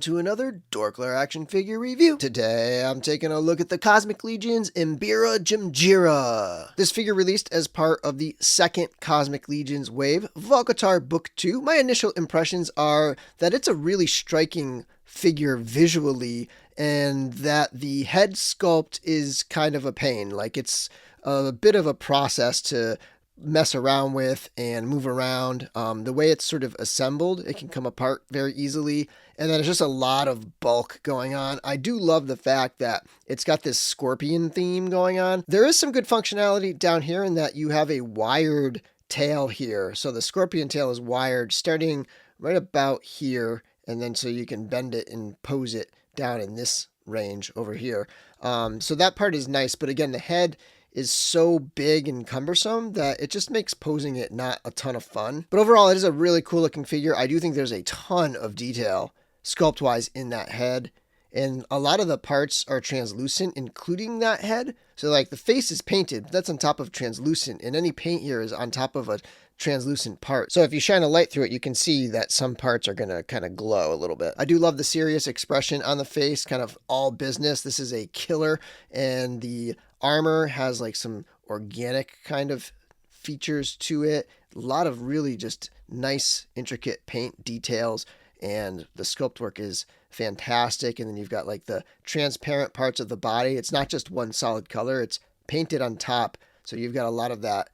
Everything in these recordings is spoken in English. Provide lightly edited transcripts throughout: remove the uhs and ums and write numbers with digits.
to another DorkLair action figure review. Today I'm taking a look at the Cosmic Legions Mbyra Jmgyra. This figure released as part of the second Cosmic Legions wave, Hvalkatar Book 2. My initial impressions are that it's a really striking figure visually, and that the head sculpt is kind of a pain. Like, it's a bit of a process to mess around with and move around. The way it's sort of assembled, it can come apart very easily, and then there's just a lot of bulk going on. I do love the fact that it's got this scorpion theme going on. There is some good functionality down here in that you have a wired tail here. So the scorpion tail is wired starting right about here, and then so you can bend it and pose it down in this range over here. So that part is nice, but again, the head is so big and cumbersome that it just makes posing it not a ton of fun. But overall, it is a really cool looking figure. I do think there's a ton of detail sculpt-wise in that head, and a lot of the parts are translucent, including that head. So like the face is painted, that's on top of translucent, and any paint here is on top of a translucent part. So if you shine a light through it, you can see that some parts are going to kind of glow a little bit. I do love the serious expression on the face, kind of all business. This is a killer, and the armor has like some organic kind of features to it. A lot of really just nice, intricate paint details, and the sculpt work is fantastic. And then you've got like the transparent parts of the body. It's not just one solid color, it's painted on top. So you've got a lot of that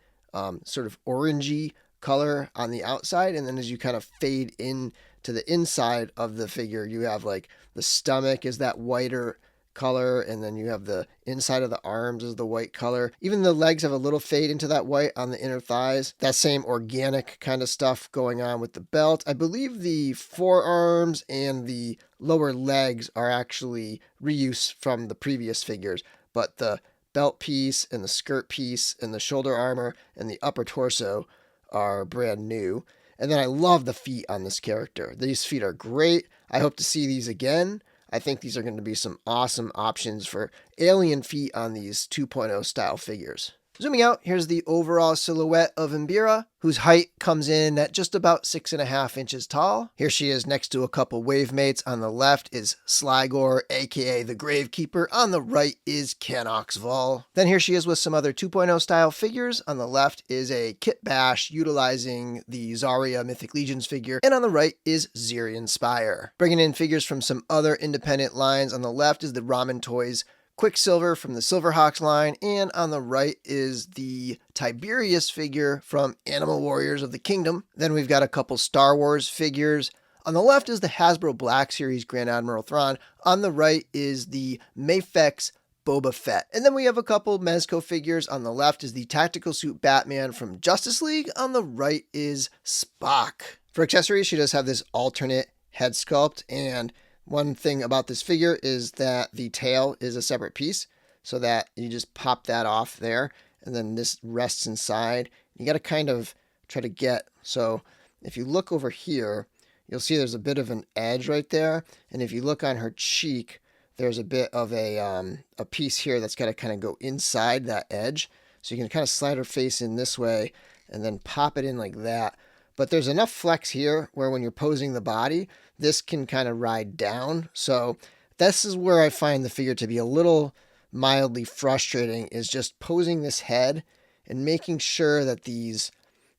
sort of orangey color on the outside. And then as you kind of fade in to the inside of the figure, you have like the stomach is that whiter color, and then you have the inside of the arms is the white color. Even the legs have a little fade into that white on the inner thighs. That same organic kind of stuff going on with the belt. I believe the forearms and the lower legs are actually reuse from the previous figures, but the belt piece and the skirt piece and the shoulder armor and the upper torso are brand new. And then I love the feet on this character. These feet are great. I hope to see these again. I think these are going to be some awesome options for alien feet on these 2.0 style figures. Zooming out, here's the overall silhouette of Mbyra, whose height comes in at just about 6.5 inches tall. Here she is next to a couple wave mates. On the left is Sligor, aka the Gravekeeper. On the right is Canoxval. Then here she is with some other 2.0 style figures. On the left is a Kit Bash utilizing the Zarya Mythic Legions figure. And on the right is Xerion Spire. Bringing in figures from some other independent lines. On the left is the Ramen Toys Quicksilver from the Silverhawks line, and on the right is the Tiberius figure from Animal Warriors of the Kingdom. Then we've got a couple Star Wars figures. On the left is the Hasbro Black Series Grand Admiral Thrawn. On the right is the Mafex Boba Fett. And then we have a couple Mezco figures. On the left is the Tactical Suit Batman from Justice League. On the right is Spock. For accessories, she does have this alternate head sculpt, and one thing about this figure is that the tail is a separate piece, so that you just pop that off there, and then this rests inside. You got to kind of try to get, so if you look over here, you'll see there's a bit of an edge right there, and if you look on her cheek, there's a bit of a piece here that's got to kind of go inside that edge, so you can kind of slide her face in this way, and then pop it in like that. But there's enough flex here where when you're posing the body, this can kind of ride down. So this is where I find the figure to be a little mildly frustrating, is just posing this head and making sure that these,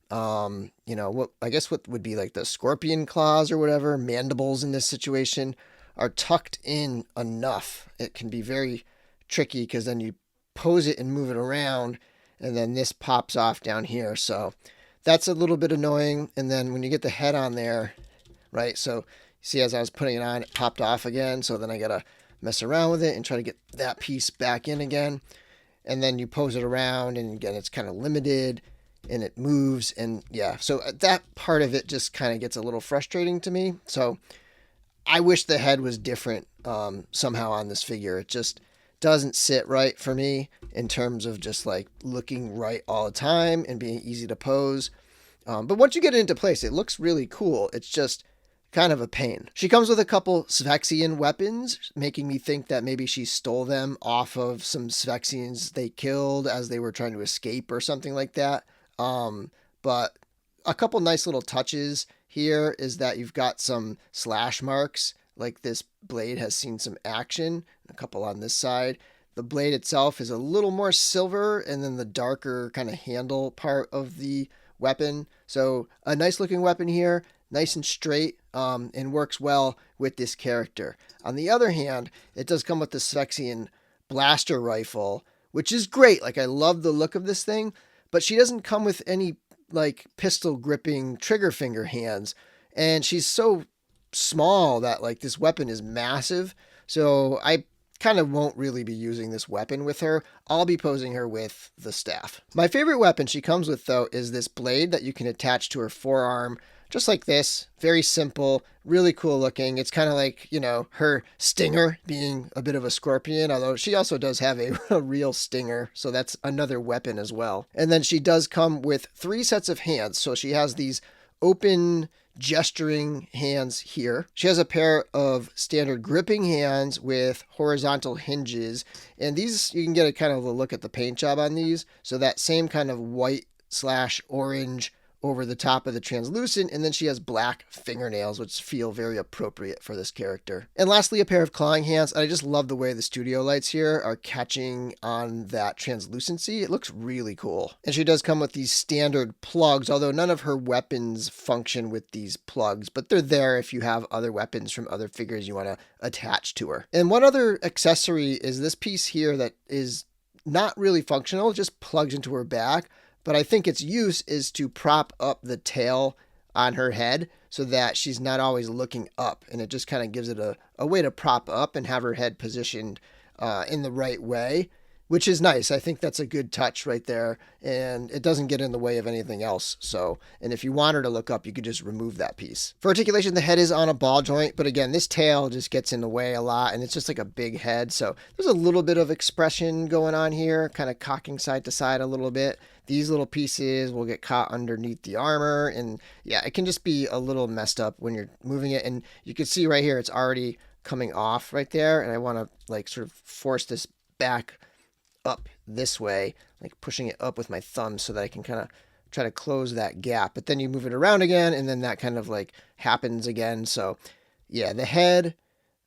what would be like the scorpion claws or whatever, mandibles in this situation, are tucked in enough. It can be very tricky because then you pose it and move it around, and then this pops off down here. So that's a little bit annoying. And then when you get the head on there, right, so see, as I was putting it on, it popped off again. So then I got to mess around with it and try to get that piece back in again. And then you pose it around, and again, it's kind of limited and it moves. And yeah, so that part of it just kind of gets a little frustrating to me. So I wish the head was different somehow on this figure. It just doesn't sit right for me in terms of just like looking right all the time and being easy to pose. But once you get it into place, it looks really cool. It's just kind of a pain. She comes with a couple Sphexian weapons, making me think that maybe she stole them off of some Sphexians they killed as they were trying to escape or something like that. But a couple nice little touches here is that you've got some slash marks like this blade has seen some action. A couple on this side. The blade itself is a little more silver, and then the darker kind of handle part of the weapon. So a nice looking weapon here, nice and straight, and works well with this character. On the other hand, it does come with the Sphexian blaster rifle, which is great. Like, I love the look of this thing, but she doesn't come with any like pistol gripping trigger finger hands, and she's so small that like this weapon is massive. So I kind of won't really be using this weapon with her. I'll be posing her with the staff. My favorite weapon she comes with, though, is this blade that you can attach to her forearm, just like this. Very simple, really cool looking. It's kind of like, you know, her stinger being a bit of a scorpion, although she also does have a real stinger, so that's another weapon as well. And then she does come with 3 sets of hands. So she has these open gesturing hands here. She has a pair of standard gripping hands with horizontal hinges, and these, you can get a kind of a look at the paint job on these. So that same kind of white / orange over the top of the translucent, and then she has black fingernails, which feel very appropriate for this character. And lastly, a pair of clawing hands. I just love the way the studio lights here are catching on that translucency. It looks really cool. And she does come with these standard plugs, although none of her weapons function with these plugs, but they're there if you have other weapons from other figures you want to attach to her. And one other accessory is this piece here that is not really functional, it just plugs into her back. But I think its use is to prop up the tail on her head so that she's not always looking up. And it just kind of gives it a way to prop up and have her head positioned in the right way, which is nice. I think that's a good touch right there. And it doesn't get in the way of anything else. So, and if you want her to look up, you could just remove that piece. For articulation, the head is on a ball joint. But again, this tail just gets in the way a lot. And it's just like a big head. So there's a little bit of expression going on here, kind of cocking side to side a little bit. These little pieces will get caught underneath the armor, and yeah, it can just be a little messed up when you're moving it. And you can see right here, it's already coming off right there, and I want to like sort of force this back up this way, like pushing it up with my thumb so that I can kind of try to close that gap. But then you move it around again, and then that kind of like happens again. So yeah, the head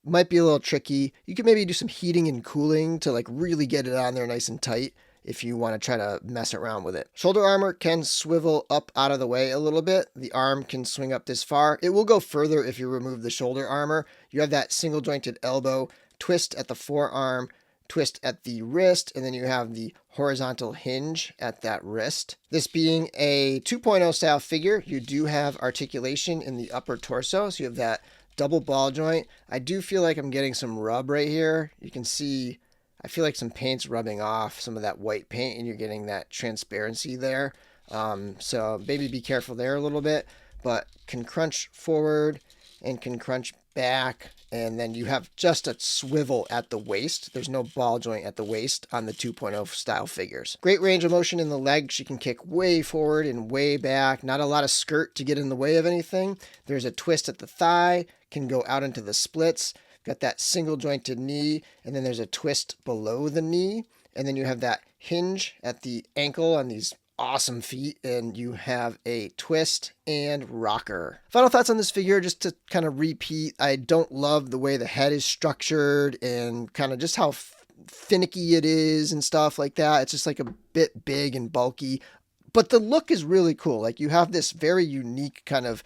might be a little tricky. You could maybe do some heating and cooling to like really get it on there nice and tight if you want to try to mess around with it. Shoulder armor can swivel up out of the way a little bit. The arm can swing up this far. It will go further if you remove the shoulder armor. You have that single jointed elbow, twist at the forearm, twist at the wrist, and then you have the horizontal hinge at that wrist. This being a 2.0 style figure, you do have articulation in the upper torso, so you have that double ball joint. I do feel like I'm getting some rub right here. You can see I feel like some paint's rubbing off some of that white paint, and you're getting that transparency there. So maybe be careful there a little bit, but can crunch forward and can crunch back, and then you have just a swivel at the waist. There's no ball joint at the waist on the 2.0 style figures. Great range of motion in the legs. She can kick way forward and way back. Not a lot of skirt to get in the way of anything. There's a twist at the thigh, can go out into the splits. Got that single jointed knee, and then there's a twist below the knee, and then you have that hinge at the ankle on these awesome feet, and you have a twist and rocker. Final thoughts on this figure, just to kind of repeat, I don't love the way the head is structured and kind of just how finicky it is and stuff like that. It's just like a bit big and bulky, but the look is really cool. Like, you have this very unique kind of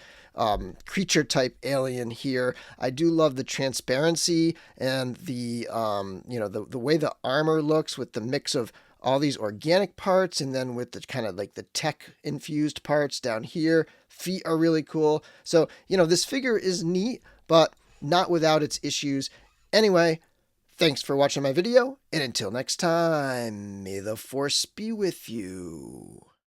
creature type alien here. I do love the transparency and the the way the armor looks with the mix of all these organic parts, and then with the kind of like the tech infused parts down here. Feet are really cool. So, this figure is neat, but not without its issues. Anyway, thanks for watching my video, and until next time, may the force be with you.